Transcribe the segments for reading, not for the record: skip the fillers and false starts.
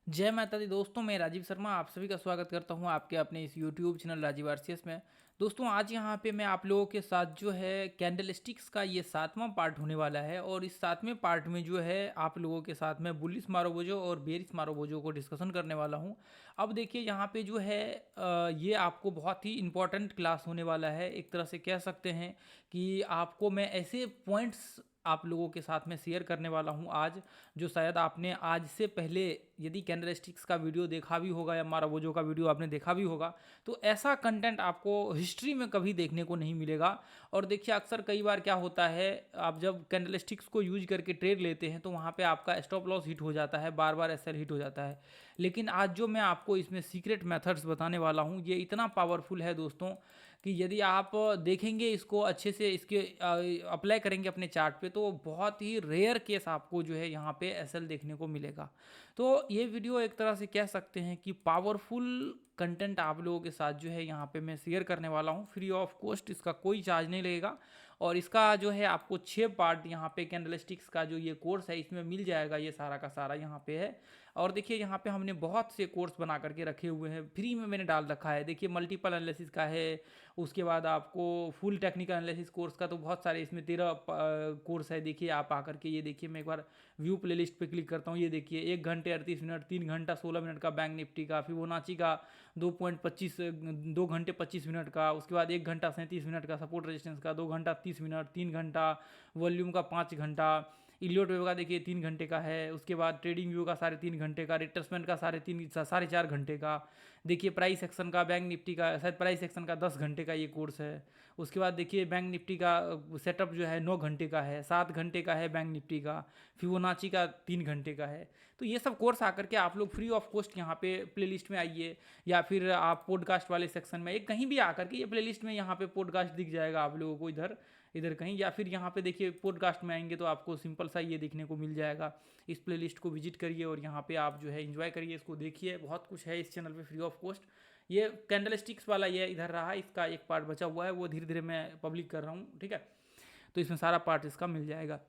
जय माता दी दोस्तों, मैं राजीव शर्मा आप सभी का स्वागत करता हूं आपके अपने इस यूट्यूब चैनल राजीव आरसीएस में। दोस्तों, आज यहां पे मैं आप लोगों के साथ जो है कैंडल स्टिक्स का ये 7वां पार्ट होने वाला है और इस 7वें पार्ट में जो है आप लोगों के साथ मैं बुलिस मारोबोजो और बेरिस मारोबोजो को डिस्कशन करने वाला हूं। अब देखिए यहाँ पे जो है ये आपको बहुत ही इंपॉर्टेंट क्लास होने वाला है। एक तरह से कह सकते हैं कि आपको मैं ऐसे पॉइंट्स आप लोगों के साथ में शेयर करने वाला हूं आज, जो शायद आपने आज से पहले यदि कैंडल स्टिक्स का वीडियो देखा भी होगा या माराबोजो का वीडियो आपने देखा भी होगा, तो ऐसा कंटेंट आपको हिस्ट्री में कभी देखने को नहीं मिलेगा। और देखिए अक्सर कई बार क्या होता है, आप जब कैंडल स्टिक्स को यूज करके ट्रेड लेते हैं तो वहाँ पे आपका स्टॉप लॉस हिट हो जाता है, बार बार एसएल हिट हो जाता है। लेकिन आज जो मैं आपको इसमें सीक्रेट मेथड्स बताने वाला हूँ, ये इतना पावरफुल है दोस्तों कि यदि आप देखेंगे इसको अच्छे से, इसके अप्लाई करेंगे अपने चार्ट पे, तो बहुत ही रेयर केस आपको जो है यहाँ पे एसएल देखने को मिलेगा। तो ये वीडियो एक तरह से कह सकते हैं कि पावरफुल कंटेंट आप लोगों के साथ जो है यहाँ पे मैं शेयर करने वाला हूँ, फ्री ऑफ कॉस्ट, इसका कोई चार्ज नहीं लगेगा। और इसका जो है आपको 6 पार्ट यहाँ पे कैंडलस्टिक्स का जो ये कोर्स है इसमें मिल जाएगा, ये सारा का सारा यहाँ पे है। और देखिए यहाँ पे हमने बहुत से कोर्स बना करके रखे हुए हैं, फ्री में मैंने डाल रखा है। देखिए मल्टीपल एनालिसिस का है, उसके बाद आपको फुल टेक्निकल एनालिसिस कोर्स का तो बहुत सारे इसमें 13 कोर्स है। देखिए आप आकर के, ये देखिए मैं एक बार व्यू प्लेलिस्ट पे क्लिक करता हूँ, ये देखिए 1 घंटे 38 मिनट, 3 घंटा 16 मिनट का बैंक निफ्टी का, फिबोनाची का 2.25 2 घंटे 25 मिनट का, उसके बाद 1 घंटा 37 मिनट का सपोर्ट रेजिस्टेंस का, 2 घंटा 30 मिनट, 3 घंटा वॉल्यूम का, 5 घंटा इलियोट वेव का देखिए 3 घंटे का है, उसके बाद ट्रेडिंग व्यू का 3.5 घंटे का, रिट्रेसमेंट का 4.5 घंटे का, देखिए प्राइस एक्शन का, बैंक निफ्टी का शायद प्राइस एक्शन का 10 घंटे का ये कोर्स है। उसके बाद देखिए बैंक निफ्टी का सेटअप जो है 9 घंटे का है, 7 घंटे का है बैंक निफ्टी का, फिबोनाची का 3 घंटे का है। तो ये सब कोर्स आकर के आप लोग फ्री ऑफ कॉस्ट यहाँ पे प्लेलिस्ट में आइए, या फिर आप पॉडकास्ट वाले सेक्शन में कहीं भी आकर के ये प्लेलिस्ट में यहाँ पे पॉडकास्ट दिख जाएगा आप लोगों को, इधर इधर कहीं, या फिर यहाँ पे देखिए पॉडकास्ट में आएंगे तो आपको सिंपल सा ये देखने को मिल जाएगा। इस प्लेलिस्ट को विजिट करिए और यहाँ पे आप जो है एंजॉय करिए, इसको देखिए, बहुत कुछ है इस चैनल पे फ्री ऑफ कॉस्ट। ये कैंडल स्टिक्स वाला ये इधर रहा, इसका एक पार्ट बचा हुआ है, वो धीरे धीरे मैं पब्लिक कर रहा हूँ, ठीक है। तो इसमें सारा पार्ट इसका मिल जाएगा।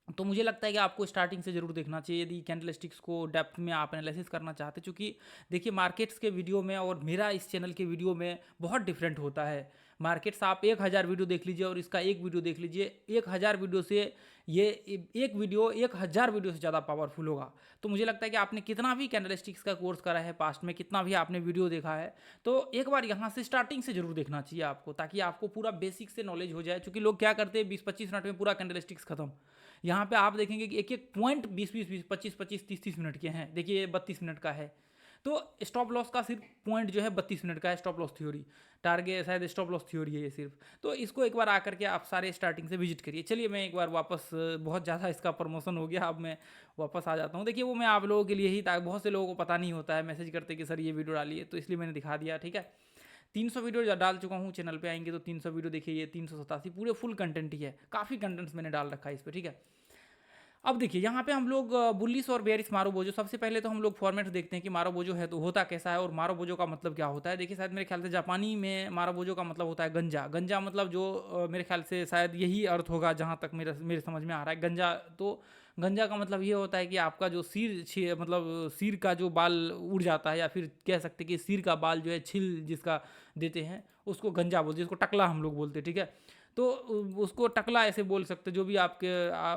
तो मुझे लगता है कि आपको स्टार्टिंग से जरूर देखना चाहिए यदि कैंडल स्टिक्स को डेप्थ में आप एनालिसिस करना चाहते हैं, क्योंकि देखिए मार्केट्स के वीडियो में और मेरा इस चैनल के वीडियो में बहुत डिफरेंट होता है। मार्केट्स आप 1000 वीडियो देख लीजिए और इसका एक वीडियो देख लीजिए, 1000 वीडियो से ये एक वीडियो 1000 वीडियो से ज़्यादा पावरफुल होगा। तो मुझे लगता है कि आपने कितना भी कैंडल स्टिक्स का कोर्स करा है पास्ट में, कितना भी आपने वीडियो देखा है, तो एक बार यहाँ से स्टार्टिंग से जरूर देखना चाहिए आपको, ताकि आपको पूरा बेसिक से नॉलेज हो जाए। क्योंकि लोग क्या करते हैं, 20-25 मिनट में पूरा कैंडल स्टिक्स खत्म। यहाँ पे आप देखेंगे कि एक एक पॉइंट 20-20 25-25 30-30 मिनट के हैं। देखिए ये 32 मिनट का है, तो स्टॉप लॉस का सिर्फ पॉइंट जो है 32 मिनट का है, स्टॉप लॉस थ्योरी, टारगेट शायद स्टॉप लॉस थ्योरी है ये सिर्फ। तो इसको एक बार आकर के आप सारे स्टार्टिंग से विजिट करिए। चलिए मैं एक बार वापस, बहुत ज़्यादा इसका प्रमोशन हो गया, अब मैं वापस आ जाता हूँ। देखिए वो मैं आप लोगों के लिए ही, ताकि बहुत से लोगों को पता नहीं होता है, मैसेज करते कि सर ये वीडियो डालिए, तो इसलिए मैंने दिखा दिया, ठीक है। 300 वीडियो डाल चुका हूँ, चैनल पे आएंगे तो 300 वीडियो देखिए, ये 387 पूरे फुल कंटेंट ही है, काफ़ी कंटेंट्स मैंने डाल रखा है इस पर, ठीक है। अब देखिए यहाँ पे हम लोग बुल्लिस और बेयरिश मारोबोजो, सबसे पहले तो हम लोग फॉर्मेट देखते हैं कि मारोबोजो है तो होता कैसा है और मारोबोजो का मतलब क्या होता है। देखिए शायद मेरे ख्याल से जापानी में मारोबोजो का मतलब होता है गंजा। गंजा मतलब जो मेरे ख्याल से शायद यही अर्थ होगा, जहाँ तक मेरे समझ में आ रहा है गंजा। तो गंजा का मतलब ये होता है कि आपका जो मतलब सिर का जो बाल उड़ जाता है, या फिर कह सकते हैं कि सिर का बाल जो है छिल जिसका देते हैं उसको गंजा बोलते हैं, जिसको टकला हम लोग बोलते हैं, ठीक है। तो उसको टकला ऐसे बोल सकते, जो भी आपके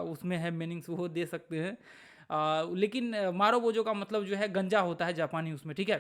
उसमें है मीनिंग्स वो दे सकते हैं। लेकिन मारोबोजो का मतलब जो है गंजा होता है जापानी उसमें, ठीक है।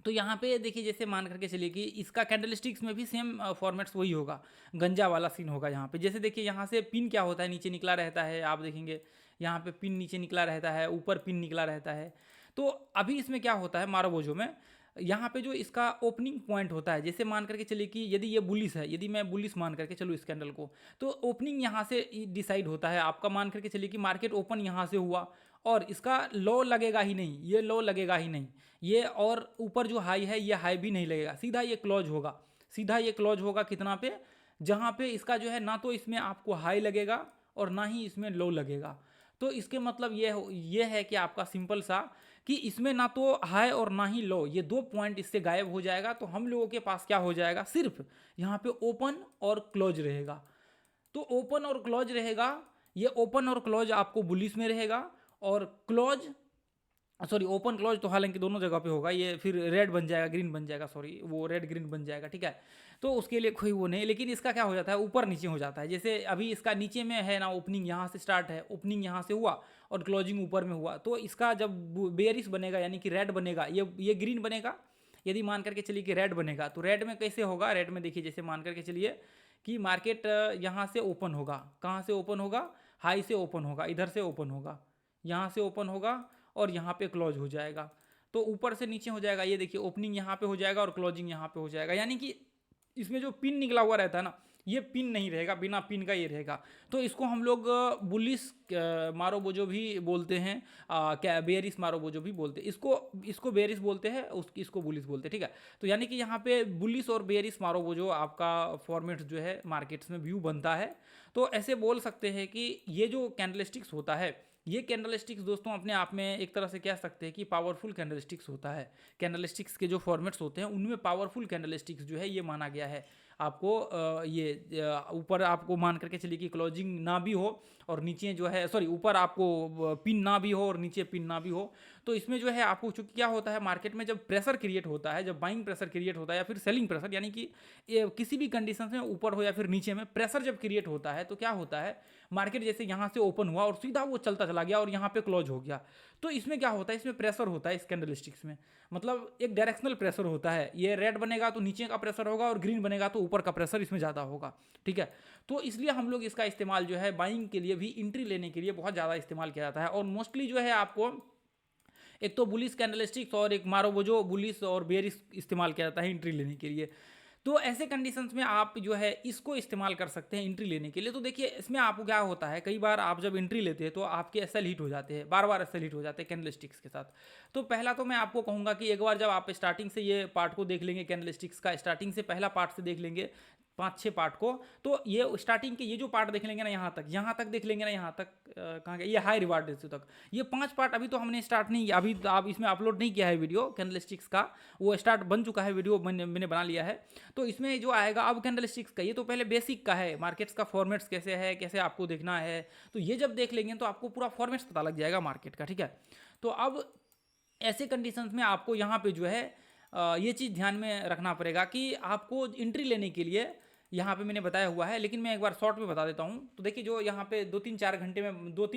तो यहाँ पे देखिए, जैसे मान करके चलिए कि इसका कैंडलस्टिक्स में भी सेम फॉर्मेट्स वही होगा, गंजा वाला सीन होगा यहाँ पे। जैसे देखिए यहाँ से पिन क्या होता है, नीचे निकला रहता है, आप देखेंगे यहाँ पे पिन नीचे निकला रहता है, ऊपर पिन निकला रहता है। तो अभी इसमें क्या होता है मारोबोजो में, यहाँ पे जो इसका ओपनिंग पॉइंट होता है, जैसे मान करके चलिए कि यदि ये बुलिस है, यदि मैं बुलिस मान करके चलूँ इस कैंडल को, तो ओपनिंग यहाँ से डिसाइड होता है आपका। मान करके चलिए कि मार्केट ओपन यहाँ से हुआ और इसका लो लगेगा ही नहीं, ये लो लगेगा ही नहीं, ये और ऊपर जो हाई है ये हाई भी नहीं लगेगा, सीधा ये क्लोज होगा। सीधा ये क्लोज होगा कितना पे, जहाँ पे इसका जो है ना तो इसमें आपको हाई लगेगा और ना ही इसमें लो लगेगा। तो इसके मतलब ये है कि आपका सिंपल सा कि इसमें ना तो हाई और ना ही लो, ये दो पॉइंट इससे गायब हो जाएगा। तो हम लोगों के पास क्या हो जाएगा, सिर्फ यहाँ पे ओपन और क्लोज रहेगा। तो ओपन और क्लोज रहेगा, ये ओपन और क्लोज आपको बुलिश में रहेगा, और क्लोज सॉरी ओपन क्लोज तो हालांकि दोनों जगह पे होगा, ये फिर रेड बन जाएगा, ग्रीन बन जाएगा, सॉरी वो रेड ग्रीन बन जाएगा, ठीक है। तो उसके लिए कोई वो नहीं, लेकिन इसका क्या हो जाता है, ऊपर नीचे हो जाता है। जैसे अभी इसका नीचे में है ना, ओपनिंग यहाँ से स्टार्ट है, ओपनिंग यहाँ से हुआ और क्लोजिंग ऊपर में हुआ, तो इसका जब बेयरिश बनेगा यानी कि रेड बनेगा, ये ग्रीन बनेगा। यदि मान करके चलिए कि रेड बनेगा, तो रेड में कैसे होगा, रेड में देखिए जैसे मान करके चलिए कि मार्केट यहाँ से ओपन होगा, कहाँ से ओपन होगा, हाई से ओपन होगा, इधर से ओपन होगा, यहाँ से ओपन होगा और यहाँ पे क्लोज हो जाएगा। तो ऊपर से नीचे हो जाएगा, ये देखिए ओपनिंग यहाँ पे हो जाएगा और क्लोजिंग यहाँ पे हो जाएगा। यानी कि इसमें जो पिन निकला हुआ रहता है ना, ये पिन नहीं रहेगा, बिना पिन का ये रहेगा। तो इसको हम लोग बुलिस मारोबोजो भी बोलते हैं, क्या बेयरिश मारोबोजो भी बोलते हैं। इसको बेयरिश बोलते हैं, इसको बुलिस बोलते हैं, ठीक है। तो यानी कि यहाँ पे बुलिस और बेयरिश मारोबोजो आपका फॉर्मेट जो है मार्केट्स में व्यू बनता है। तो ऐसे बोल सकते हैं कि ये जो कैंडलस्टिक्स होता है, ये कैंडलस्टिक्स दोस्तों अपने आप में एक तरह से कह सकते हैं कि पावरफुल कैंडलस्टिक्स होता है। कैंडलस्टिक्स के जो फॉर्मेट्स होते हैं उनमें पावरफुल कैंडलस्टिक्स जो है ये माना गया है। आपको ऊपर आपको मान करके चलिए कि क्लोजिंग ना भी हो और नीचे जो है, सॉरी ऊपर आपको पिन ना भी हो और नीचे पिन ना भी हो, तो इसमें जो है आपको चूंकि क्या होता है, मार्केट में जब प्रेशर क्रिएट होता है, जब बाइंग प्रेशर क्रिएट होता है या फिर सेलिंग प्रेशर, यानी कि ये किसी भी कंडीशन में ऊपर हो या फिर नीचे में प्रेशर जब क्रिएट होता है, तो क्या होता है, मार्केट जैसे यहाँ से ओपन हुआ और सीधा वो चलता चला गया और यहाँ पे क्लोज हो गया, तो इसमें क्या होता है, इसमें प्रेशर होता है इस कैंडलस्टिक्स में, मतलब एक डायरेक्शनल प्रेशर होता है। ये रेड बनेगा तो नीचे का प्रेशर होगा और ग्रीन बनेगा तो ऊपर का प्रेशर इसमें ज़्यादा होगा, ठीक है। तो इसलिए हम लोग इसका इस्तेमाल जो है बाइंग के लिए भी, एंट्री लेने के लिए बहुत ज़्यादा इस्तेमाल किया जाता है। और मोस्टली जो है आपको एक तो बुलिस कैंडलस्टिक्स और एक मारोबोजो बुलिस और बेयरिश इस्तेमाल किया जाता है एंट्री लेने के लिए। तो ऐसे कंडीशंस में आप जो है इसको इस्तेमाल कर सकते हैं एंट्री लेने के लिए। तो देखिए इसमें आपको क्या होता है, कई बार आप जब एंट्री लेते हैं तो आपके एसएल हिट हो जाते हैं, बार बार एसएल हिट हो जाते हैं कैंडलस्टिक्स के साथ। तो पहला तो मैं आपको कहूँगा कि एक बार जब आप स्टार्टिंग से ये पार्ट को देख लेंगे, कैंडलस्टिक्स का स्टार्टिंग से पहला पार्ट से देख लेंगे 5-6 पार्ट को, तो ये स्टार्टिंग के ये जो पार्ट देख लेंगे ना, यहाँ तक देख लेंगे ना, यहाँ तक कहाँ गया, ये हाई रिवार्ड रेशियो तक, ये 5 पार्ट अभी तो हमने स्टार्ट नहीं किया, अभी तो आप इसमें अपलोड नहीं किया है वीडियो कैंडलस्टिक्स का, वो स्टार्ट बन चुका है वीडियो, मैंने बना लिया है। तो इसमें जो आएगा अब कैंडलस्टिक्स का, ये तो पहले बेसिक का है, मार्केट्स का फॉर्मेट्स कैसे है, कैसे आपको देखना है, तो ये जब देख लेंगे तो आपको पूरा फॉर्मेट्स पता लग जाएगा मार्केट का, ठीक है। तो अब ऐसे कंडीशंस में आपको यहाँ पे जो है ये चीज़ ध्यान में रखना पड़ेगा कि आपको एंट्री लेने के लिए यहाँ पे मैंने बताया हुआ है, लेकिन मैं एक बार शॉर्ट में बता देता हूँ। तो देखिए जो यहाँ पे 2-3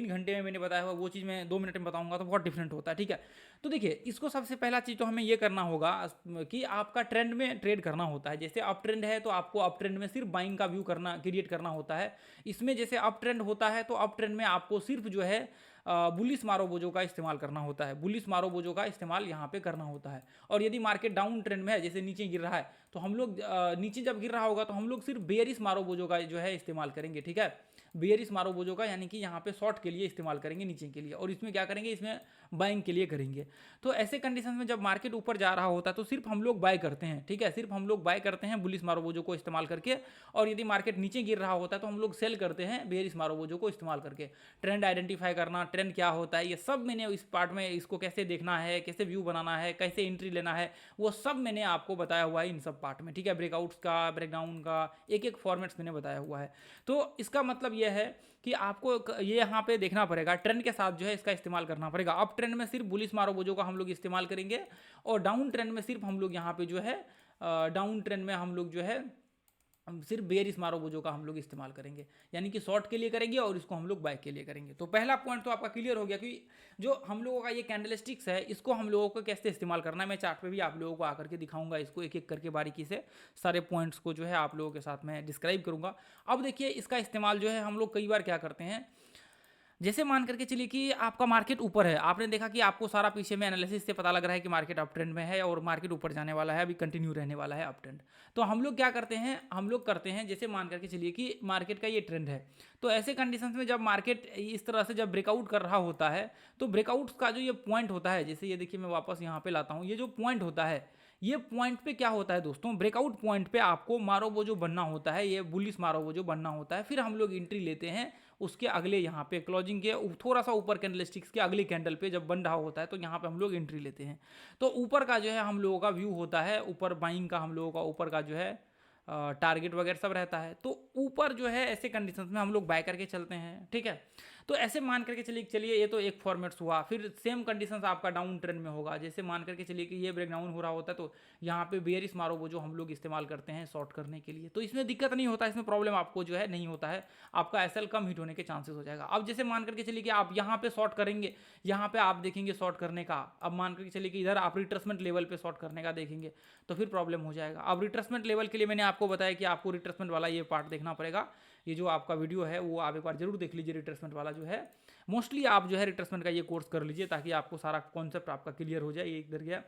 घंटे में मैंने बताया हुआ वो चीज़ मैं 2 मिनट में बताऊँगा तो बहुत डिफरेंट होता है, ठीक है। तो देखिए इसको सबसे पहला चीज़ तो हमें ये करना होगा कि आपका ट्रेंड में ट्रेड करना होता है। जैसे अप ट्रेंड है तो आपको अप ट्रेंड में सिर्फ बाइंग का व्यू करना, क्रिएट करना होता है। इसमें जैसे अप ट्रेंड होता है तो अप ट्रेंड में आपको सिर्फ जो है बुलिस मारोबोजो का इस्तेमाल करना होता है, बुलिस मारोबोजो का इस्तेमाल यहाँ पे करना होता है। और यदि मार्केट डाउन ट्रेंड में है, जैसे नीचे गिर रहा है, तो हम लोग नीचे जब गिर रहा होगा तो हम लोग सिर्फ बेयरिश मारोबोजो का जो है इस्तेमाल करेंगे, ठीक है। बेयरिश मारोबोजो का यानी कि यहाँ पे शॉर्ट के लिए इस्तेमाल करेंगे, नीचे के लिए, और इसमें क्या करेंगे, इसमें बाइंग के लिए करेंगे। तो ऐसे कंडीशन में जब मार्केट ऊपर जा रहा होता है तो सिर्फ हम लोग बाय करते हैं, ठीक है, सिर्फ हम लोग बाय करते हैं बुलिस मारोबोजो को इस्तेमाल करके। और यदि मार्केट नीचे गिर रहा होता है तो हम लोग सेल करते हैं बेयरिश मारोबोजो को इस्तेमाल करके। ट्रेंड आइडेंटिफाई करना, ट्रेंड क्या होता है, ये सब मैंने इस पार्ट में, इसको कैसे देखना है, कैसे व्यू बनाना है, कैसे एंट्री लेना है, वो सब मैंने आपको बताया हुआ है इन सब पार्ट में, ठीक है। ब्रेकआउट्स का, ब्रेकडाउन का, एक एक फॉर्मेट्स मैंने बताया हुआ है। तो इसका मतलब यह है कि आपको ये यहाँ पे देखना पड़ेगा, ट्रेंड के साथ जो है इसका इस्तेमाल करना पड़ेगा। अप ट्रेंड में सिर्फ बुलिस मारोबोजो का हम लोग इस्तेमाल करेंगे और डाउन ट्रेंड में सिर्फ हम लोग यहाँ पे जो है डाउन ट्रेंड में हम लोग जो है सिर्फ बेयरिश मारोबोजो का हम लोग इस्तेमाल करेंगे, यानी कि शॉर्ट के लिए करेंगे और इसको हम लोग बाय के लिए करेंगे। तो पहला पॉइंट तो आपका क्लियर हो गया कि जो हम लोगों का ये कैंडलस्टिक्स है इसको हम लोगों को कैसे इस्तेमाल करना है। मैं चार्ट पे भी आप लोगों को आकर के दिखाऊंगा, इसको एक एक करके बारीकी से सारे पॉइंट्स को जो है आप लोगों के साथ में डिस्क्राइब करूंगा। अब देखिए इसका इस्तेमाल जो है हम लोग कई बार क्या करते हैं, जैसे मान करके चलिए कि आपका मार्केट ऊपर है, आपने देखा कि आपको सारा पीछे में एनालिसिस से पता लग रहा है कि मार्केट अप ट्रेंड में है और मार्केट ऊपर जाने वाला है, अभी कंटिन्यू रहने वाला है अप ट्रेंड। तो हम लोग क्या करते हैं, हम लोग करते हैं जैसे मान करके चलिए कि मार्केट का ये ट्रेंड है, तो ऐसे कंडीशंस में जब मार्केट इस तरह से जब ब्रेकआउट कर रहा होता है तो ब्रेकआउट का जो ये पॉइंट होता है, जैसे ये देखिए मैं वापस यहाँ पे लाता हूँ, ये जो पॉइंट होता है, ये पॉइंट पे क्या होता है दोस्तों, ब्रेकआउट पॉइंट पे आपको मारोबोजो बनना होता है, ये बुलिस मारोबोजो बनना होता है। फिर हम लोग एंट्री लेते हैं उसके अगले यहाँ पे क्लोजिंग के थोड़ा सा ऊपर कैंडलस्टिक्स के अगले कैंडल पे जब बन रहा होता है तो यहाँ पे हम लोग एंट्री लेते हैं। तो ऊपर का जो है हम लोगों का व्यू होता है, ऊपर बाइंग का हम लोगों का ऊपर का जो है टारगेट वगैरह सब रहता है। तो ऊपर जो है ऐसे कंडीशंस में हम लोग बाय करके चलते हैं, ठीक है। तो ऐसे मान करके चलिए ये तो एक फॉर्मेट्स हुआ। फिर सेम कंडीशंस आपका डाउन ट्रेंड में होगा। जैसे मान करके चलिए कि ये ब्रेक डाउन हो रहा होता है तो यहाँ पे बेयरिश मारो वो जो हम लोग इस्तेमाल करते हैं शॉर्ट करने के लिए, तो इसमें दिक्कत नहीं होता, इसमें प्रॉब्लम आपको जो है नहीं होता है, आपका एसएल कम हिट होने के चांसेस हो जाएगा। अब जैसे मान करके चलिए कि आप यहाँ पे शॉर्ट करेंगे, यहाँ पे आप देखेंगे शॉर्ट करने का, अब मान करके चलिए कि इधर आप रिट्रेसमेंट लेवल पे शॉर्ट करने का देखेंगे तो फिर प्रॉब्लम हो जाएगा। अब रिट्रेसमेंट लेवल के लिए मैंने आपको बताया कि आपको रिट्रेसमेंट वाला ये पार्ट देखना पड़ेगा। ये जो आपका वीडियो है वो आप एक बार जरूर देख लीजिए, रिट्रेसमेंट वाला जो है। मोस्टली आप जो है रिट्रेसमेंट का ये कोर्स कर लीजिए ताकि आपको सारा कॉन्सेप्ट आपका क्लियर हो जाए। ये इधर गया,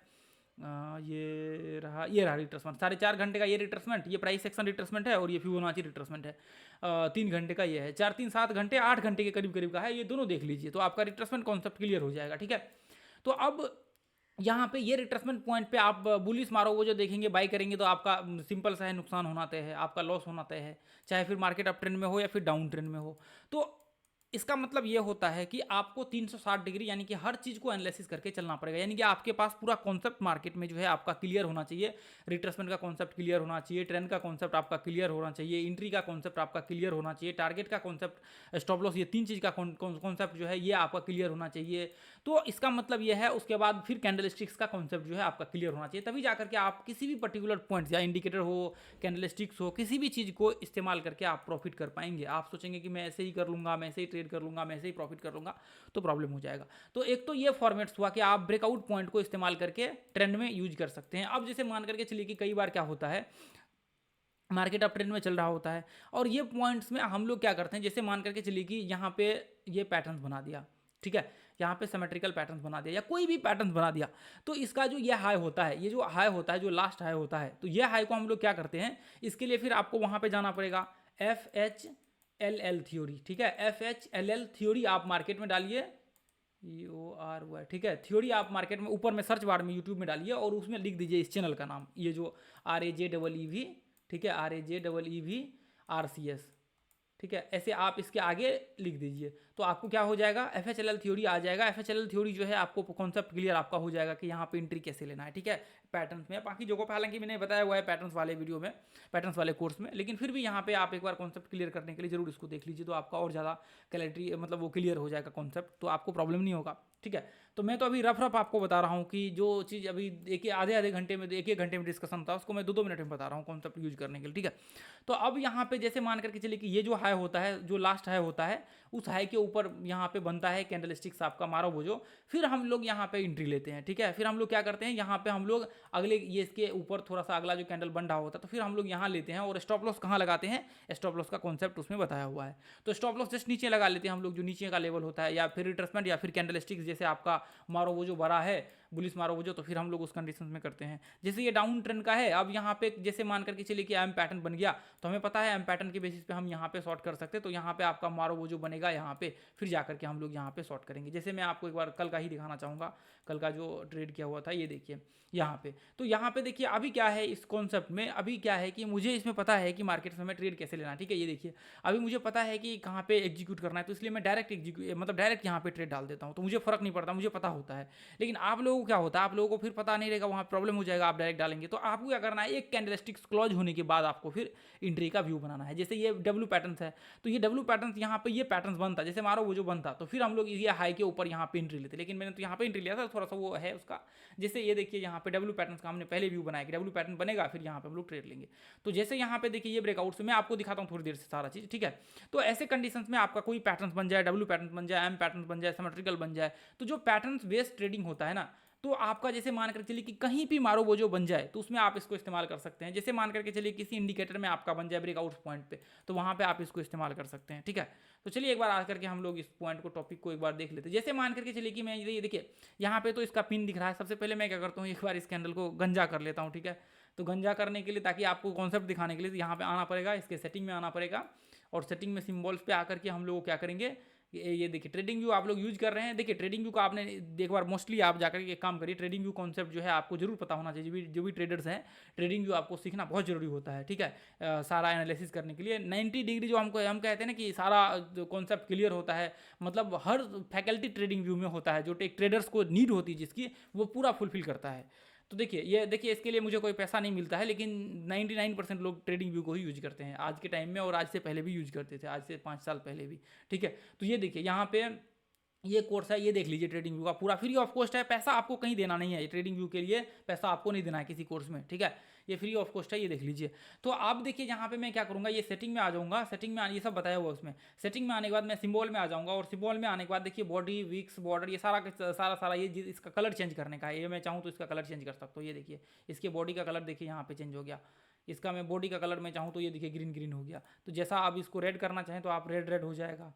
ये रहा रिट्रेसमेंट, 4.5 घंटे का ये रिट्रेसमेंट, ये प्राइस एक्शन रिट्रेसमेंट है और ये फिबोनाची रिट्रेसमेंट है। 3 घंटे का ये है, 4 3 7 घंटे 8 घंटे के करीब करीब का है, ये दोनों देख लीजिए तो आपका रिट्रेसमेंट कॉन्सेप्ट क्लियर हो जाएगा। ठीक है, तो अब यहाँ पे ये रिट्रेसमेंट पॉइंट पे आप बुलिस मारो वो जो देखेंगे, बाई करेंगे तो आपका सिंपल सा है, नुकसान होना तय है, आपका लॉस होना तय है, चाहे फिर मार्केट अप ट्रेंड में हो या फिर डाउन ट्रेंड में हो। तो इसका मतलब ये होता है कि आपको 360 डिग्री यानी कि हर चीज़ को एनालिसिस करके चलना पड़ेगा, यानी कि आपके पास पूरा कॉन्सेप्ट मार्केट में जो है आपका क्लियर होना चाहिए। रिट्रेसमेंट का कॉन्सेप्ट क्लियर होना चाहिए, ट्रेंड का कॉन्सेप्ट आपका क्लियर होना चाहिए, एंट्री का कॉन्सेप्ट आपका क्लियर होना चाहिए, टारगेट का कॉन्सेप्ट, स्टॉप लॉस, ये 3 चीज़ का कॉन्सेप्ट जो है ये आपका क्लियर होना चाहिए। तो इसका मतलब ये है, उसके बाद फिर कैंडलस्टिक्स का कॉन्सेप्ट जो है आपका क्लियर होना चाहिए, तभी जाकर के आप किसी भी पर्टिकुलर पॉइंट या इंडिकेटर हो, कैंडलस्टिक्स हो, किसी भी चीज़ को इस्तेमाल करके आप प्रॉफिट कर पाएंगे। आप सोचेंगे कि मैं ऐसे ही कर लूँगा, मैं ऐसे ही ट्रेड कर लूँगा, मैं ऐसे ही प्रॉफिट कर लूँगा, तो प्रॉब्लम हो जाएगा। तो एक तो ये फॉर्मेट्स हुआ कि आप ब्रेकआउट पॉइंट को इस्तेमाल करके ट्रेंड में यूज कर सकते हैं। अब जैसे मान करके चलिए कि कई बार क्या होता है, मार्केट अप ट्रेंड में चल रहा होता है और ये पॉइंट्स में हम लोग क्या करते हैं, जैसे मान करके चलिए कि यहाँ पे ये पैटर्न बना दिया, ठीक है, यहाँ पे सिमेट्रिकल पैटर्न बना दिया या कोई भी पैटर्न बना दिया, तो इसका जो ये हाई होता है, ये जो हाई होता है, जो लास्ट हाई होता है, तो ये हाई को हम लोग क्या करते हैं, इसके लिए फिर आपको वहाँ पे जाना पड़ेगा FHLL थ्योरी। ठीक है, FHLL थ्योरी आप मार्केट में डालिए, EORY, ठीक है, थ्योरी आप मार्केट में ऊपर में सर्च बार में यूट्यूब में डालिए और उसमें लिख दीजिए इस चैनल का नाम, ये जो RAJEEV, ठीक है, RAJEEVRCS, ठीक है, ऐसे आप इसके आगे लिख दीजिए तो आपको क्या हो जाएगा, FHLL थ्योरी आ जाएगा। FHLL थ्योरी जो है आपको कॉन्सेप्ट क्लियर आपका हो जाएगा कि यहाँ पे एंट्री कैसे लेना है। ठीक है, पैटर्न्स में, बाकी जगहों पे हालांकि मैंने बताया हुआ है पैटर्न्स वाले वीडियो में, पैटर्न्स वाले कोर्स में, लेकिन फिर भी यहाँ पे आप एक बार कॉन्सेप्ट क्लियर करने के लिए जरूर इसको देख लीजिए तो आपका और ज़्यादा क्लैरिटी, मतलब वो क्लियर हो जाएगा कॉन्सेप्ट, तो आपको प्रॉब्लम नहीं होगा। ठीक है, तो मैं तो अभी रफ आपको बता रहा हूँ कि जो चीज़ अभी एक आधे घंटे में, एक घंटे में डिस्कशन था, उसको मैं 2 मिनट में बता रहा हूँ कॉन्सेप्ट यूज करने के लिए। ठीक है, तो अब यहाँ पे जैसे मान करके चलिए कि ये जो हाई होता है, जो लास्ट हाई होता है, उस हाई के ऊपर यहाँ पे बनता है कैंडलस्टिक्स आपका मारो वो जो, फिर हम लोग यहाँ पे एंट्री लेते हैं। ठीक है, फिर हम लोग क्या करते हैं, यहाँ पे हम लोग अगले ये इसके ऊपर थोड़ा सा अगला जो कैंडल बन रहा होता है तो फिर हम लोग यहाँ लेते हैं और स्टॉप लॉस कहाँ लगाते हैं, स्टॉप लॉस का कॉन्सेप्ट उसमें बताया हुआ है। तो स्टॉप लॉस जस्ट नीचे लगा लेते हैं हम लोग, जो नीचे का लेवल होता है, या फिर रिट्रेसमेंट या फिर कैंडलस्टिक्स जैसे आपका मारो वो जो बड़ा है, बुलिस मारो वो जो, तो फिर हम लोग उस कंडीशन में करते हैं। जैसे ये डाउन ट्रेंड का है, अब यहाँ पे जैसे मान करके चलिए कि एम पैटर्न बन गया तो हमें पता है एम पैटर्न के बेसिस पे हम यहाँ पे शॉर्ट कर सकते हैं, तो यहाँ पे आपका मारो वो जो बनेगा यहाँ पे, फिर जाकर के हम लोग यहाँ पे शॉर्ट करेंगे। जैसे मैं आपको एक बार कल का ही दिखाना चाहूँगा, कल का जो ट्रेड किया हुआ था, ये देखिए यहाँ पे, तो यहाँ पे देखिए अभी क्या है इस कॉन्सेप्ट में, अभी क्या है कि मुझे इसमें पता है कि मार्केट में ट्रेड कैसे लेना है। ठीक है, ये देखिए अभी मुझे पता है कि कहाँ पे एग्जीक्यूट करना है, तो इसलिए मैं डायरेक्ट यहाँ पे ट्रेड डाल देता हूँ, तो मुझे फर्क नहीं पड़ता, मुझे पता होता है। लेकिन आप लोगों को क्या होता है, आप लोगों को फिर पता नहीं रहेगा, वहाँ प्रॉब्लम हो जाएगा, आप डायरेक्ट डालेंगे। तो आपको क्या करना है, एक कैंडलस्टिक्स क्लोज होने के बाद आपको फिर एंट्री का व्यू बनाना है। जैसे ये डब्ल्यू पैटर्न्स है, तो ये डब्ल्यू पैटर्न्स यहाँ पे ये पैटर्न्स बनता, जैसे मारो वो जो बनता, तो फिर हम लोग ये हाई के ऊपर यहाँ पे एंट्री लेते, लेकिन मैंने तो यहाँ पे एंट्री लिया था, थोड़ा सा वो है उसका। जैसे ये देखिए यहाँ पे डब्ल्यू पैटर्न्स का हमने पहले व्यू बनाया कि डब्ल्यू पैटर्न बनेगा, फिर यहाँ पे हम लोग ट्रेड लेंगे। तो जैसे यहाँ पे देखिए ये ब्रेकआउट से मैं आपको दिखाता हूँ थोड़ी देर से सारा चीज़। ठीक है, तो ऐसे कंडीशंस में आपका कोई पैटर्न बन जाए, डब्ल्यू पैटर्न बन जाए, एम पैटर्न बन जाए, सिमेट्रिकल बन जाए, तो जो पैटर्न बेस्ड ट्रेडिंग होता है ना, तो आपका जैसे मान करके चलिए कि कहीं भी मारो वो जो बन जाए तो उसमें आप इसको इस्तेमाल कर सकते हैं। जैसे मान करके चलिए किसी इंडिकेटर में आपका बन जाए ब्रेकआउट पॉइंट पे, तो वहाँ पे आप इसको इस्तेमाल कर सकते हैं। ठीक है, तो चलिए एक बार आकर के हम लोग इस पॉइंट को, टॉपिक को एक बार देख लेते हैं। जैसे मान करके चलिए कि मैं ये देखिए यहाँ पे तो इसका पिन दिख रहा है, सबसे पहले मैं क्या करता हूँ, एक बार इस कैंडल को गंजा कर लेता हूँ। ठीक है, तो गंजा करने के लिए, ताकि आपको कॉन्सेप्ट दिखाने के लिए, यहाँ पे आना पड़ेगा, इसके सेटिंग में आना पड़ेगा, और सेटिंग में सिम्बॉल्स पे आकर के हम लोग क्या करेंगे, ये देखिए ट्रेडिंग व्यू आप लोग यूज कर रहे हैं। देखिए ट्रेडिंग व्यू को आपने एक बार मोस्टली आप जाकर के एक काम करिए, ट्रेडिंग व्यू कॉन्सेप्ट जो है आपको जरूर पता होना चाहिए। जो भी ट्रेडर्स हैं, ट्रेडिंग व्यू आपको सीखना बहुत जरूरी होता है। ठीक है, सारा एनालिसिस करने के लिए 90 डिग्री जो हम कहते हैं ना कि सारा कॉन्सेप्ट क्लियर होता है, मतलब हर फैकल्टी ट्रेडिंग व्यू में होता है, जो एक ट्रेडर्स को नीड होती है जिसकी, वो पूरा फुलफिल करता है। तो देखिए इसके लिए मुझे कोई पैसा नहीं मिलता है, लेकिन 99% लोग ट्रेडिंग व्यू को ही यूज करते हैं आज के टाइम में, और आज से पहले भी यूज करते थे, आज से 5 साल पहले भी। ठीक है, तो ये देखिए यहाँ पे ये कोर्स है, ये देख लीजिए ट्रेडिंग व्यू का पूरा फ्री ऑफ कॉस्ट है, पैसा आपको कहीं देना नहीं है, ट्रेडिंग व्यू के लिए पैसा आपको नहीं देना है किसी कोर्स में। ठीक है, ये फ्री ऑफ कॉस्ट है, ये देख लीजिए। तो आप देखिए यहाँ पे मैं क्या करूँगा, ये सेटिंग में आ जाऊँगा, सेटिंग में ये सब बताया हुआ उसमें। सेटिंग में आने के बाद मैं सिंबल में आ जाऊँगा, और सिंबल में आने के बाद देखिए बॉडी, विक्स, बॉर्डर, ये सारा ये इसका कलर चेंज करने का है। ये मैं चाहूँ तो इसका कलर चेंज कर सकता हूँ। ये देखिए इसके बॉडी का कलर देखिए यहाँ पे चेंज हो गया। इसका मैं बॉडी का कलर मैं चाहूँ तो ये देखिए ग्रीन ग्रीन हो गया। तो जैसा आप इसको रेड करना चाहें तो आप रेड हो जाएगा।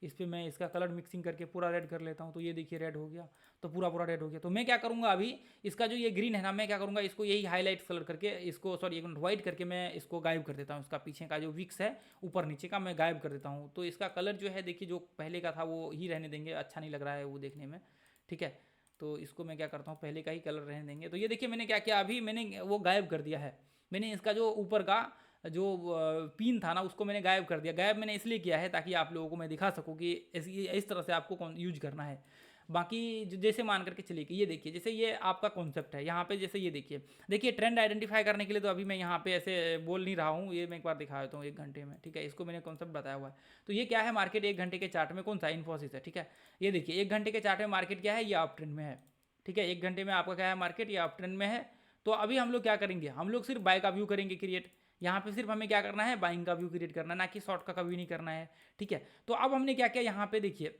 इस पर मैं इसका कलर मिक्सिंग करके पूरा रेड कर लेता हूँ, तो ये देखिए रेड हो गया, तो पूरा रेड हो गया। तो मैं क्या करूँगा अभी, इसका जो ये ग्रीन है ना, मैं क्या करूँगा, इसको यही हाईलाइट कलर करके इसको, सॉरी एक मिनट, व्हाइट करके मैं इसको गायब कर देता हूँ। इसका पीछे का जो विक्स है ऊपर नीचे का मैं गायब कर देता हूँ। तो इसका कलर जो है देखिए जो पहले का था वो ही रहने देंगे, अच्छा नहीं लग रहा है वो देखने में। ठीक है, तो इसको मैं क्या करता हूँ, पहले का ही कलर रहने देंगे। तो ये देखिए मैंने क्या किया, अभी मैंने वो गायब कर दिया है। मैंने इसका जो ऊपर का जो पिन था ना उसको मैंने गायब कर दिया। गायब मैंने इसलिए किया है ताकि आप लोगों को मैं दिखा सकूं कि इस तरह से आपको कौन यूज करना है। बाकी जैसे मान करके चलिए कि ये देखिए, जैसे ये आपका कॉन्सेप्ट है यहाँ पे, जैसे ये देखिए ट्रेंड आइडेंटिफाई करने के लिए तो अभी मैं यहाँ पे ऐसे बोल नहीं रहा हूँ, ये मैं एक बार दिखा देता हूँ 1 घंटे में। ठीक है, इसको मैंने कॉन्सेप्ट बताया हुआ है। तो ये क्या है, मार्केट 1 घंटे के चार्ट में कौन सा, इन्फोसिस है। ठीक है, ये देखिए 1 घंटे के चार्ट में मार्केट क्या है, ये अप ट्रेंड में है। ठीक है, 1 घंटे में आपका क्या है, मार्केट ये अप ट्रेंड में है। तो अभी हम लोग क्या करेंगे, हम लोग सिर्फ बाय का व्यू करेंगे क्रिएट। यहाँ पे सिर्फ हमें क्या करना है, बाइंग का व्यू क्रिएट करना है, ना कि शॉर्ट का व्यू नहीं करना है। ठीक है, तो अब हमने क्या किया, यहाँ पे देखिए,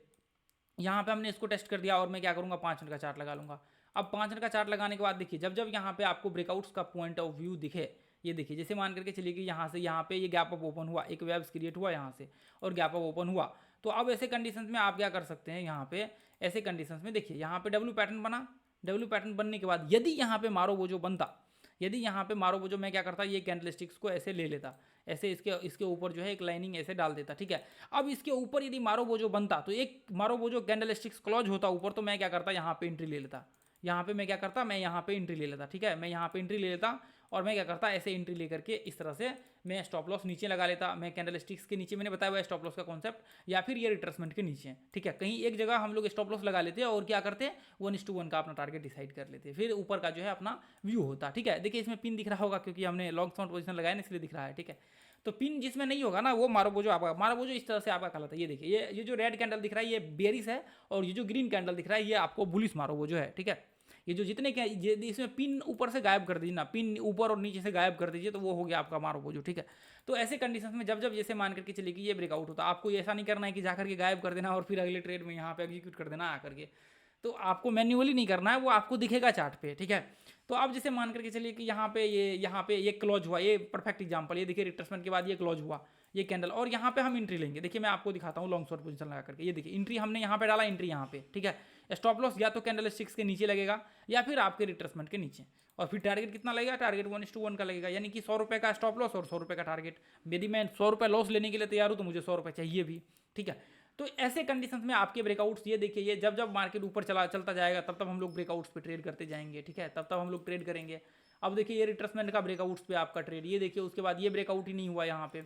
यहाँ पे हमने इसको टेस्ट कर दिया, और मैं क्या करूँगा, 5 मिनट का चार्ट लगा लूँगा। अब 5 मिनट का चार्ट लगाने के बाद देखिए, जब जब यहाँ पे आपको ब्रेकआउट्स का पॉइंट ऑफ व्यू दिखे, ये देखिए जैसे मान करके चलिए कि यहाँ से यहाँ पे ये गैप अप ओपन हुआ, एक वेव्स क्रिएट हुआ यहाँ से, और गैप अप ओपन हुआ। तो अब ऐसे कंडीशंस में आप क्या कर सकते हैं, यहाँ पे ऐसे कंडीशंस में देखिए यहाँ पे डब्ल्यू पैटर्न बना। डब्ल्यू पैटर्न बनने के बाद यदि यहाँ पे मारो वो जो बनता, यदि यहाँ पे मारो वो जो, मैं क्या करता, ये कैंडलस्टिक्स को ऐसे ले लेता, ऐसे इसके ऊपर जो है एक लाइनिंग ऐसे डाल देता। ठीक है, अब इसके ऊपर यदि मारो वो जो बनता, तो एक मारो वो जो कैंडलस्टिक्स क्लोज होता ऊपर, तो मैं क्या करता, यहाँ पे एंट्री ले लेता। यहाँ पे मैं क्या करता, मैं यहाँ पे एंट्री ले लेता। ठीक है, मैं यहाँ पे एंट्री ले लेता, और मैं क्या करता, ऐसे एंट्री लेकर के इस तरह से मैं स्टॉप लॉस नीचे लगा लेता। मैं कैंडलस्टिक्स के नीचे, मैंने बताया हुआ है स्टॉप लॉस का कॉन्सेप्ट, या फिर ये रिट्रेसमेंट के नीचे। ठीक है, कहीं एक जगह हम लोग स्टॉप लॉस लगा लेते हैं, और क्या करते हैं, 1:1 का अपना टारगेट डिसाइड कर लेते हैं, फिर ऊपर का जो है अपना व्यू होता। ठीक है, देखिए इसमें पिन दिख रहा होगा क्योंकि हमने लॉन्ग शॉर्ट पोजीशन लगाया ना, इसलिए दिख रहा है। ठीक है, तो पिन जिसमें नहीं होगा ना, वो मारो वो जो आपका मारो वो जो इस तरह से आपका कहलाता है। ये देखिए, ये जो रेड कैंडल दिख रहा है ये बेरिश है, और ये जो ग्रीन कैंडल दिख रहा है ये आपको बुलिश मारो वो जो है। ठीक है, ये जो जितने क्या इसमें पिन ऊपर से गायब कर दीजिए ना, पिन ऊपर और नीचे से गायब कर दीजिए, तो वो हो गया आपका मारो वो जो। ठीक है, तो ऐसे कंडीशंस में जब जब जैसे मान करके चलिए कि ये ब्रेकआउट होता, आपको ऐसा नहीं करना है कि जाकर के गायब कर देना और फिर अगले ट्रेड में यहाँ पे एग्जीक्यूट कर देना आकर के। तो आपको मैन्युअली नहीं करना है, वो आपको दिखेगा चार्ट पे। ठीक है, तो अब जैसे मान करके चलिए कि यहाँ पे ये क्लोज हुआ, ये परफेक्ट एग्जांपल, ये देखिए रिट्रेसमेंट के बाद ये क्लोज हुआ, ये कैंडल, और यहाँ पे हम एंट्री लेंगे। देखिए मैं आपको दिखाता हूँ लॉन्ग शॉर्ट पोजीशन लगा करके। ये देखिए एंट्री हमने यहाँ पे डाला, एंट्री यहाँ पे। ठीक है, स्टॉप लॉस या तो कैंडल स्टिक्स के नीचे लगेगा या फिर आपके रिट्रेसमेंट के नीचे, और फिर टारगेट कितना लगेगा, टारगेट 1:1 का लगेगा, यानी कि 100 रुपये का स्टॉप लॉस और 100 रुपये का टारगेट। यदि मैं 100 रुपये लॉस लेने के लिए तैयार हूँ तो मुझे 100 रुपये चाहिए भी। ठीक है, तो ऐसे कंडीशंस में आपके ब्रेकआउट्स, ये देखिए, ये जब जब मार्केट ऊपर चलता जाएगा तब तब हम लोग ब्रेकआउट्स पे ट्रेड करते जाएंगे। ठीक है, तब तब हम लोग ट्रेड करेंगे। अब देखिए ये रिट्रेसमेंट का ब्रेकआउट्स पे आपका ट्रेड, ये देखिए उसके बाद ये ब्रेकआउट ही नहीं हुआ, यहाँ पे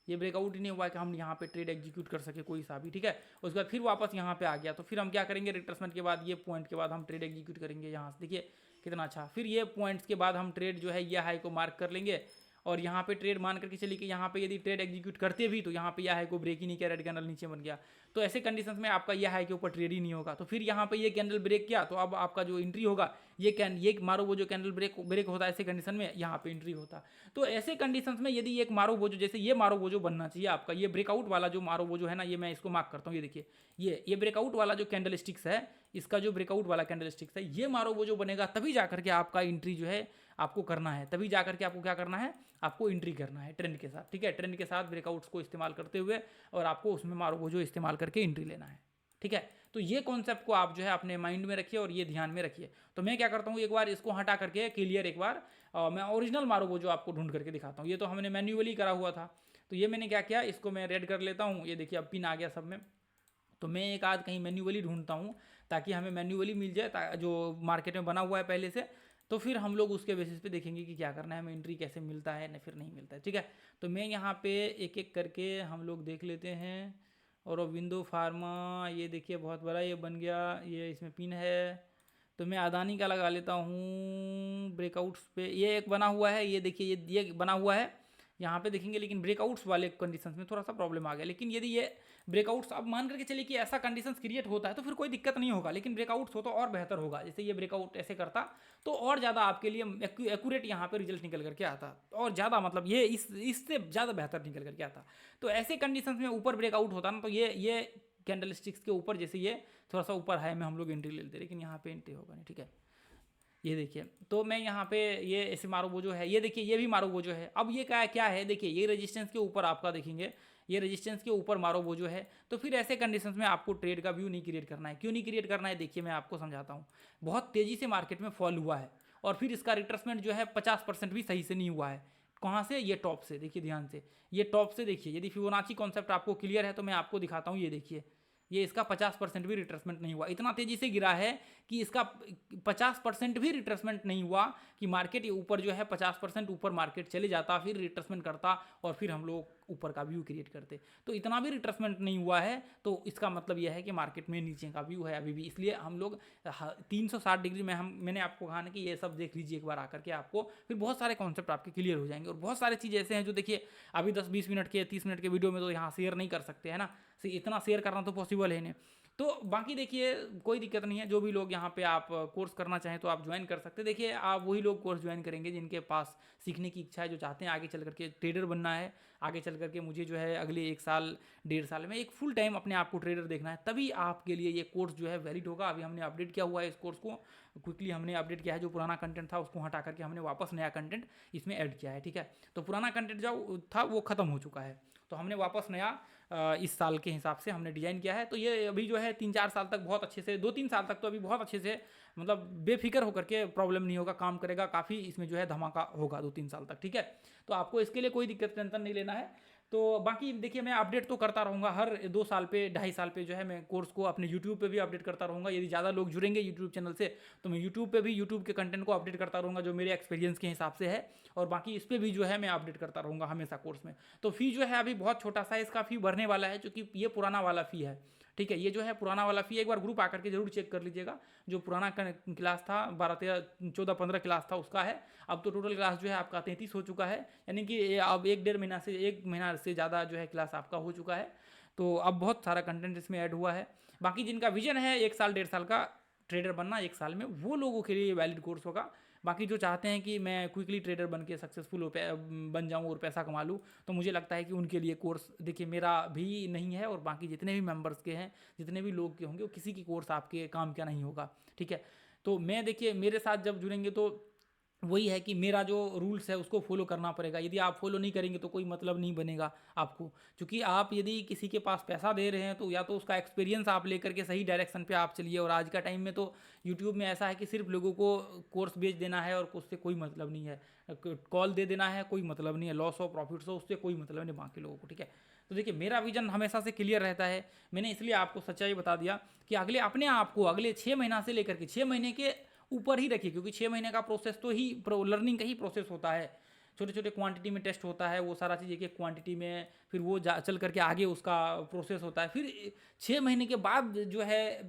ये ब्रेकआउट ही नहीं हुआ कि हम यहाँ पे ट्रेड एग्जीक्यूट कर सके कोई सा भी। ठीक है, उसके बाद फिर वापस यहाँ पे आ गया, तो फिर हम क्या करेंगे, रिट्रेसमेंट के बाद ये पॉइंट के बाद हम ट्रेड एग्जीक्यूट करेंगे यहाँ से। देखिए कितना अच्छा, फिर ये पॉइंट्स के बाद हम ट्रेड जो है ये हाई को मार्क कर लेंगे, और यहाँ पे ट्रेड मान करके चलिए कि यहाँ पे यदि ट्रेड एग्जीक्यूट करते भी तो यहाँ पे यह हाई को ब्रेक ही नहीं किया, रेड कैंडल नीचे बन गया, तो ऐसे कंडीशंस में आपका ये हाई के ऊपर ट्रेड ही नहीं होगा। तो फिर यहाँ पे ये कैंडल ब्रेक किया, तो अब आपका जो एंट्री होगा, ये मारो वो जो कैंडल ब्रेक होता है, ऐसे कंडीशन में यहाँ पे एंट्री होता। तो ऐसे कंडीशंस में यदि एक मारो वो जो, जैसे ये मारो वो जो बनना चाहिए आपका, ये ब्रेकआउट वाला जो मारो वो जो है ना, ये मैं इसको मार्क करता हूँ। ये देखिए ये ब्रेकआउट वाला जो कैंडल स्टिक्स है, इसका जो ब्रेकआउट वाला कैंडल स्टिक्स है, ये मारो वो जो बनेगा, तभी जाकर के आपका एंट्री जो है आपको करना है, तभी जाकर के आपको क्या करना है, आपको एंट्री करना है ट्रेंड के साथ। ठीक है, ट्रेंड के साथ ब्रेकआउट्स को इस्तेमाल करते हुए, और आपको उसमें मारो वो जो इस्तेमाल करके एंट्री लेना है। ठीक है, तो ये कॉन्सेप्ट को आप जो है अपने माइंड में रखिए और ये ध्यान में रखिए। तो मैं क्या करता हूँ, एक बार इसको हटा करके क्लियर, एक बार मैं ओरिजिनल मारो वो जो आपको ढूंढ करके दिखाता हूँ। ये तो हमने मैन्युअली करा हुआ था, तो ये मैंने क्या किया, इसको मैं रेड कर लेता हूँ। ये देखिए अब पिन आ गया सब में, तो मैं एक आध कहीं मैन्युअली ढूंढता हूँ ताकि हमें मैन्युअली मिल जाए, जो मार्केट में बना हुआ है पहले से, तो फिर हम लोग उसके बेसिस पे देखेंगे कि क्या करना है, हमें एंट्री कैसे मिलता है, न फिर नहीं मिलता है। ठीक है, तो मैं यहाँ पे एक एक करके हम लोग देख लेते हैं। और विंडो फार्मा, ये देखिए बहुत बड़ा ये बन गया, ये इसमें पिन है। तो तो मैं अदानी का लगा लेता हूँ ब्रेकआउट्स पे। ये एक बना हुआ है, ये देखिए ये बना हुआ है यहाँ पे देखेंगे, लेकिन ब्रेकआउट्स वाले कंडीशंस में थोड़ा सा प्रॉब्लम आ गया। लेकिन यदि ये ब्रेकआउट्स अब मान करके चलिए कि ऐसा कंडीशंस क्रिएट होता है तो फिर कोई दिक्कत नहीं होगा, लेकिन ब्रेकआउट्स हो तो और बेहतर होगा। जैसे ये ब्रेकआउट ऐसे करता तो और ज़्यादा आपके लिए एक्यूरेट यहाँ पे रिजल्ट निकल करके आता, और ज़्यादा मतलब ये इससे ज़्यादा बेहतर निकल करके आता। तो ऐसे कंडीशंस में ऊपर ब्रेकआउट होता ना, तो ये कैंडल स्टिक्स के ऊपर जैसे ये थोड़ा सा ऊपर हाई में हम लोग एंट्री ले लेते, लेकिन यहाँ पे एंट्री होगा नहीं, ठीक है। ये देखिए, तो मैं यहाँ पे ये ऐसे मारो वो जो है, ये देखिए ये भी मारो वो जो है। अब ये क्या है देखिए, ये रेजिस्टेंस के ऊपर आपका देखेंगे, ये रेजिस्टेंस के ऊपर मारो वो जो है। तो फिर ऐसे कंडीशंस में आपको ट्रेड का व्यू नहीं क्रिएट करना है। क्यों नहीं क्रिएट करना है, देखिए मैं आपको समझाता हूँ। बहुत तेज़ी से मार्केट में फॉल हुआ है और फिर इसका रिट्रेसमेंट जो है 50% भी सही से नहीं हुआ है। कहाँ से, ये टॉप से, देखिए ध्यान से, ये टॉप से देखिए। यदि फिबोनाची कॉन्सेप्ट आपको क्लियर है तो मैं आपको दिखाता हूँ। ये देखिए, ये इसका 50% भी रिट्रेसमेंट नहीं हुआ, इतना तेजी से गिरा है कि इसका 50% भी रिट्रेसमेंट नहीं हुआ कि मार्केट ऊपर जो है 50% ऊपर मार्केट चले जाता, फिर रिट्रेसमेंट करता और फिर हम लोग ऊपर का व्यू क्रिएट करते। तो इतना भी रिट्रेसमेंट नहीं हुआ है, तो इसका मतलब यह है कि मार्केट में नीचे का व्यू है अभी भी। इसलिए हम लोग 360 डिग्री में मैंने आपको कहा ना कि ये सब देख लीजिए एक बार आकर के, आपको फिर बहुत सारे कॉन्सेप्ट आपके क्लियर हो जाएंगे। और बहुत सारे चीज़ ऐसे हैं जो देखिए अभी 10-20 मिनट के 30 मिनट के वीडियो में तो यहाँ शेयर नहीं कर सकते, है ना। इतना शेयर करना तो पॉसिबल है नहीं। तो बाकी देखिए कोई दिक्कत नहीं है, जो भी लोग यहाँ पे आप कोर्स करना चाहें तो आप ज्वाइन कर सकते हैं। देखिए आप वही लोग कोर्स ज्वाइन करेंगे जिनके पास सीखने की इच्छा है, जो चाहते हैं आगे चल करके ट्रेडर बनना है, आगे चल करके मुझे जो है अगले 1 साल 1.5 साल में एक फुल टाइम अपने आप को ट्रेडर देखना है, तभी आपके लिए ये कोर्स जो है वैलिड होगा। अभी हमने अपडेट किया हुआ है इस कोर्स को, क्विकली हमने अपडेट किया है। जो पुराना कंटेंट था उसको हटा करके हमने वापस नया कंटेंट इसमें ऐड किया है, ठीक है। तो पुराना कंटेंट जो था वो खत्म हो चुका है, तो हमने वापस नया इस साल के हिसाब से हमने डिज़ाइन किया है। तो ये अभी जो है 3-4 साल तक बहुत अच्छे से, 2-3 साल तक तो अभी बहुत अच्छे से मतलब बेफिक्र होकर के प्रॉब्लम नहीं होगा, काम करेगा, काफ़ी इसमें जो है धमाका होगा 2-3 साल तक, ठीक है। तो आपको इसके लिए कोई दिक्कत टेंशन नहीं लेना है। तो बाकी देखिए मैं अपडेट तो करता रहूँगा, हर 2 साल पे 2.5 साल पे जो है मैं कोर्स को अपने यूट्यूब पे भी अपडेट करता रहूँगा। यदि ज़्यादा लोग जुड़ेंगे यूट्यूब चैनल से तो मैं यूट्यूब पे भी यूट्यूब के कंटेंट को अपडेट करता रहूँगा जो मेरे एक्सपीरियंस के हिसाब से है, और बाकी इस पर भी जो है मैं अपडेट करता रहूँगा हमेशा कोर्स में। तो फ़ी जो है अभी बहुत छोटा सा है, इसका फ़ी भरने वाला है, क्योंकि ये पुराना वाला फ़ी है, ठीक है। ये जो है पुराना वाला फ़ी, एक बार ग्रुप आकर के जरूर चेक कर लीजिएगा। जो पुराना क्लास था 12-13-14-15 क्लास था उसका है। अब तो टोटल क्लास जो है आपका 33 हो चुका है, यानी कि अब 1-1.5 महीना से 1 महीना से ज़्यादा जो है क्लास आपका हो चुका है। तो अब बहुत सारा कंटेंट इसमें ऐड हुआ है। बाकी जिनका विजन है 1 साल 1.5 साल का ट्रेडर बनना 1 साल में, वो लोगों के लिए वैलिड कोर्स होगा। बाकी जो चाहते हैं कि मैं क्विकली ट्रेडर बन के सक्सेसफुल बन जाऊं और पैसा कमा लूं, तो मुझे लगता है कि उनके लिए कोर्स देखिए मेरा भी नहीं है, और बाकी जितने भी मेंबर्स के हैं, जितने भी लोग के होंगे, वो किसी की कोर्स आपके काम का नहीं होगा, ठीक है। तो मैं देखिए मेरे साथ जब जुड़ेंगे तो वही है कि मेरा जो रूल्स है उसको फॉलो करना पड़ेगा। यदि आप फॉलो नहीं करेंगे तो कोई मतलब नहीं बनेगा आपको, क्योंकि आप यदि किसी के पास पैसा दे रहे हैं तो या तो उसका एक्सपीरियंस आप लेकर के सही डायरेक्शन पे आप चलिए। और आज का टाइम में तो यूट्यूब में ऐसा है कि सिर्फ लोगों को कोर्स बेच देना है और उससे कोई मतलब नहीं है, कॉल दे देना है कोई मतलब नहीं है, लॉस हो प्रॉफिट्स हो उससे कोई मतलब नहीं बाकी लोगों को, ठीक है। तो देखिए मेरा विजन हमेशा से क्लियर रहता है, मैंने इसलिए आपको सच्चाई बता दिया कि अगले अपने आप को अगले 6 महीना से लेकर के 6 महीने के ऊपर ही रखिए, क्योंकि 6 महीने का प्रोसेस तो ही लर्निंग का ही प्रोसेस होता है। छोटे छोटे क्वांटिटी में टेस्ट होता है, वो सारा चीज़ एक एक क्वांटिटी में, फिर वो चल करके आगे उसका प्रोसेस होता है। फिर 6 महीने के बाद जो है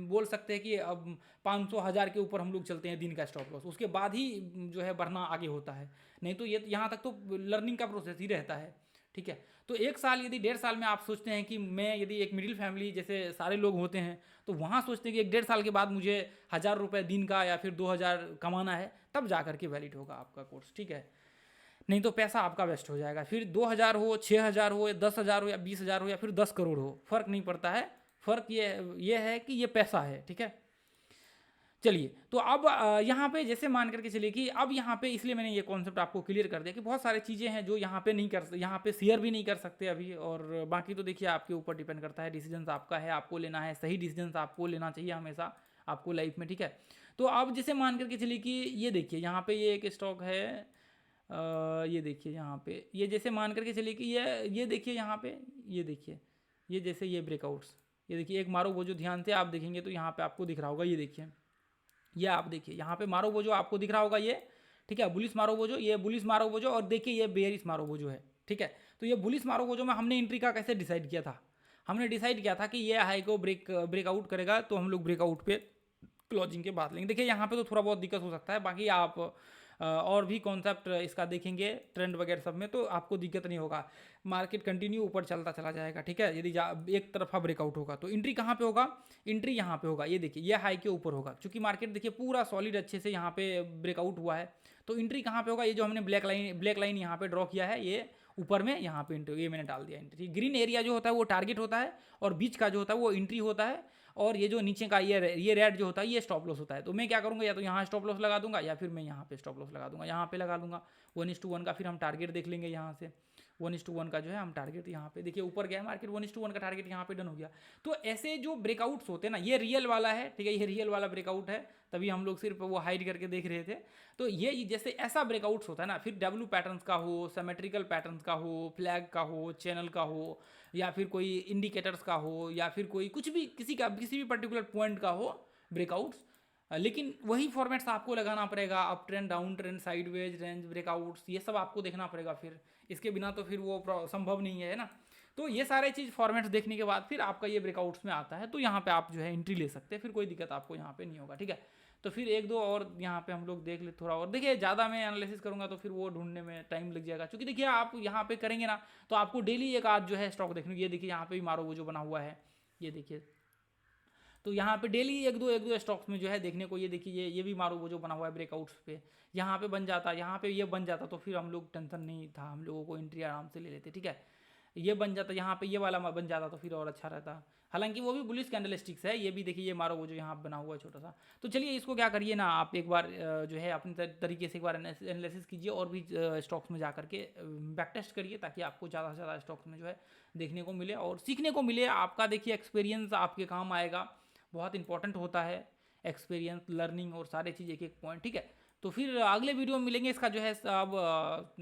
बोल सकते हैं कि अब 500-1000 के ऊपर हम लोग चलते हैं दिन का स्टॉप लॉस, उसके बाद ही जो है बढ़ना आगे होता है। नहीं तो ये यहाँ तक तो लर्निंग का प्रोसेस ही रहता है, ठीक है। तो 1 साल यदि 1.5 साल में आप सोचते हैं कि मैं यदि एक मिडिल फैमिली जैसे सारे लोग होते हैं तो वहाँ सोचते हैं कि 1-1.5 साल के बाद मुझे 1000 रुपये दिन का या फिर 2000 कमाना है, तब जा करके वैलिड होगा आपका कोर्स, ठीक है। नहीं तो पैसा आपका वेस्ट हो जाएगा। फिर 2000 हो, 6000 हो, या 10,000 हो, या 20,000 हो, या फिर 10 करोड़ हो, फ़र्क नहीं पड़ता है। फ़र्क ये है कि ये पैसा है, ठीक है। चलिए तो अब यहाँ पे जैसे मान करके चलिए कि अब यहाँ पे, इसलिए मैंने ये कॉन्सेप्ट आपको क्लियर कर दिया कि बहुत सारी चीज़ें हैं जो यहाँ पे नहीं कर, यहाँ पे शेयर भी नहीं कर सकते अभी। और बाकी तो देखिए आपके ऊपर डिपेंड करता है, डिसीजंस आपका है, आपको लेना है, सही डिसीजंस आपको लेना चाहिए हमेशा आपको लाइफ में, ठीक है। तो अब जैसे मान करके चलिए कि ये देखिए यहाँ पे ये एक स्टॉक है, ये देखिए यहाँ पे, ये जैसे मान करके चलिए कि ये देखिए यहाँ पे, ये देखिए ये जैसे ये ब्रेकआउट्स, ये देखिए एक मारो वो जो, ध्यान से आप देखेंगे तो यहाँ पे आपको दिख रहा होगा, ये देखिए, ये आप देखिए यहाँ पे मारो वो जो आपको दिख रहा होगा ये, ठीक है, बुलिस मारो वो जो, ये बुलिस मारो वो जो, और देखिए ये बेयरिश मारो वो जो है, ठीक है। तो ये बुलिस मारो वो जो में हमने एंट्री का कैसे डिसाइड किया था, हमने डिसाइड किया था कि ये हाई को ब्रेकआउट करेगा तो हम लोग ब्रेकआउट पे क्लोजिंग के बाद लेंगे। देखिए यहाँ पे तो थोड़ा बहुत दिक्कत हो सकता है, बाकी आप और भी कॉन्सेप्ट इसका देखेंगे ट्रेंड वगैरह सब में तो आपको दिक्कत नहीं होगा। मार्केट कंटिन्यू ऊपर चलता चला जाएगा, ठीक है। यदि एक तरफा ब्रेकआउट होगा तो एंट्री कहाँ पे होगा, एंट्री यहाँ पे होगा। ये देखिए ये हाई के ऊपर होगा, क्योंकि मार्केट देखिए पूरा सॉलिड अच्छे से यहाँ पे ब्रेकआउट हुआ है। तो एंट्री कहाँ पे होगा, ये जो हमने ब्लैक लाइन यहाँ पे ड्रॉ किया है, ये ऊपर में यहाँ पे एंट्री, ये मैंने डाल दिया एंट्री। ग्रीन एरिया जो होता है वो टारगेट होता है, और बीच का जो होता है वो एंट्री होता है, और ये जो नीचे का ये रेड जो होता है ये स्टॉप लॉस होता है। तो मैं क्या करूँगा, या तो यहाँ स्टॉप लॉस लगा दूंगा, या फिर मैं यहाँ पे स्टॉप लॉस लगा दूंगा, यहाँ पे लगा लूँगा 1:1 का। फिर हम टारगेट देख लेंगे यहाँ से 1:1 का जो है हम टारगेट यहाँ पे देखिए ऊपर गया मार्केट, 1:1 का टारगेट यहाँ पे डन हो गया। तो ऐसे जो ब्रेकआउट्स होते हैं ना, ये रियल वाला है, ठीक है, ये रियल वाला ब्रेकआउट है, तभी हम लोग सिर्फ वो हाइड करके देख रहे थे। तो ये जैसे ऐसा ब्रेकआउट्स होता है ना, फिर डब्ल्यू पैटर्न्स का हो, सिमेट्रिकल पैटर्न्स का हो, फ्लैग का हो, चैनल का हो, या फिर कोई इंडिकेटर्स का हो, या फिर कोई कुछ भी किसी भी पर्टिकुलर पॉइंट का हो ब्रेकआउट्स, लेकिन वही फॉर्मेट्स आपको लगाना पड़ेगा। Up trend, down trend, sideways, range breakouts, ये सब आपको देखना पड़ेगा। फिर इसके बिना तो फिर वो संभव नहीं है ना। तो ये सारे चीज़ फॉर्मेट्स देखने के बाद फिर आपका ये ब्रेकआउट्स में आता है, तो यहाँ पे आप जो है एंट्री ले सकते हैं, फिर कोई दिक्कत आपको यहाँ पे नहीं होगा, ठीक है। तो फिर एक दो और यहाँ पे हम लोग देख ले थोड़ा और। देखिए ज़्यादा मैं एनालिसिस करूँगा तो फिर वो ढूंढने में टाइम लग जाएगा, क्योंकि देखिए आप यहाँ पे करेंगे ना तो आपको डेली एक आध जो है स्टॉक देखने को। ये देखिए यहाँ पे भी मारो वो जो बना हुआ है, ये देखिए। तो यहाँ पे डेली एक दो स्टॉक्स में जो है देखने को, ये देखिए ये भी मारो वो जो बना हुआ है ब्रेकआउट्स पे, यहाँ पे बन जाता, यहाँ पे ये बन जाता तो फिर हम लोग टेंशन नहीं था, हम लोगों को एंट्री आराम से ले लेते, ठीक है। ये बन जाता, यहाँ पे ये वाला बन जाता तो फिर और अच्छा रहता। हालांकि वो भी बुलिश कैंडलस्टिक्स है, ये भी देखिए ये मारो वो जो यहाँ बना हुआ है छोटा सा। तो चलिए इसको क्या करिए ना, आप एक बार जो है अपने तरीके से एक बार एनालिसिस कीजिए, और भी स्टॉक्स में जा करके बैक टेस्ट करिए, ताकि आपको ज़्यादा से ज़्यादा स्टॉक्स में जो है देखने को मिले और सीखने को मिले। आपका देखिए एक्सपीरियंस आपके काम आएगा, बहुत इंपॉर्टेंट होता है एक्सपीरियंस, लर्निंग और सारे चीज़ एक एक पॉइंट, ठीक है। तो फिर अगले वीडियो में मिलेंगे, इसका जो है अब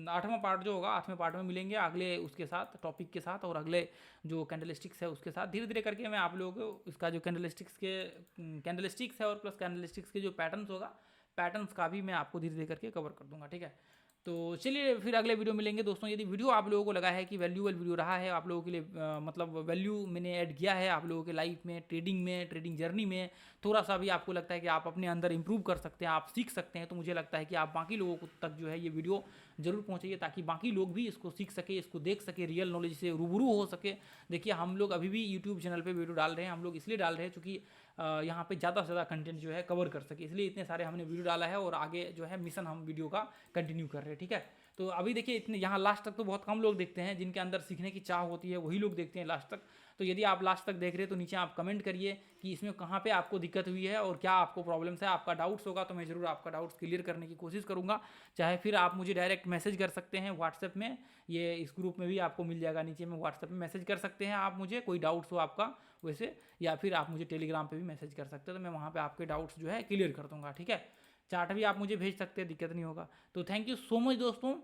8वां पार्ट जो होगा 8वें पार्ट में मिलेंगे अगले उसके साथ टॉपिक के साथ, और अगले जो कैंडलस्टिक्स है उसके साथ। धीरे धीरे करके मैं आप लोगों को इसका जो कैंडलस्टिक्स है और प्लस कैंडलस्टिक्स के जो पैटर्न्स होगा, पैटर्न्स का भी मैं आपको धीरे धीरे करके कवर कर दूंगा, ठीक है। तो चलिए फिर अगले वीडियो मिलेंगे दोस्तों। यदि वीडियो आप लोगों को लगा है कि वैल्यूएबल वीडियो रहा है आप लोगों के लिए, मतलब वैल्यू मैंने ऐड किया है आप लोगों के लाइफ में, ट्रेडिंग जर्नी में, थोड़ा सा भी आपको लगता है कि आप अपने अंदर इंप्रूव कर सकते हैं, आप सीख सकते हैं, तो मुझे लगता है कि आप बाकी लोगों को तक जो है ये वीडियो जरूर पहुँचाइए, ताकि बाकी लोग भी इसको सीख सके, इसको देख सके, रियल नॉलेज से रूबरू हो सके। देखिए हम लोग अभी भी यूट्यूब चैनल पर वीडियो डाल रहे हैं, हम लोग इसलिए डाल रहे हैं क्योंकि यहाँ पे ज़्यादा से ज़्यादा कंटेंट जो है कवर कर सके, इसलिए इतने सारे हमने वीडियो डाला है, और आगे जो है मिशन हम वीडियो का कंटिन्यू कर रहे हैं, ठीक है। तो अभी देखिए इतने यहाँ लास्ट तक तो बहुत कम लोग देखते हैं, जिनके अंदर सीखने की चाह होती है वही लोग देखते हैं लास्ट तक। तो यदि आप लास्ट तक देख रहे हैं तो नीचे आप कमेंट करिए कि इसमें कहाँ पे आपको दिक्कत हुई है और क्या आपको प्रॉब्लम्स है। आपका डाउट्स होगा तो मैं ज़रूर आपका डाउट्स क्लियर करने की कोशिश करूँगा। चाहे फिर आप मुझे डायरेक्ट मैसेज कर सकते हैं व्हाट्सएप में, ये इस ग्रुप में भी आपको मिल जाएगा नीचे में, व्हाट्सएप में मैसेज कर सकते हैं आप मुझे, कोई डाउट्स हो आपका वैसे, या फिर आप मुझे टेलीग्राम पर भी मैसेज कर सकते हैं, तो मैं वहाँ पर आपके डाउट्स जो है क्लियर कर दूँगा, ठीक है। चार्ट भी आप मुझे भेज सकते हैं, दिक्कत नहीं होगा। तो थैंक यू सो मच दोस्तों,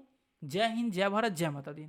जय हिंद, जय भारत, जय माता दी।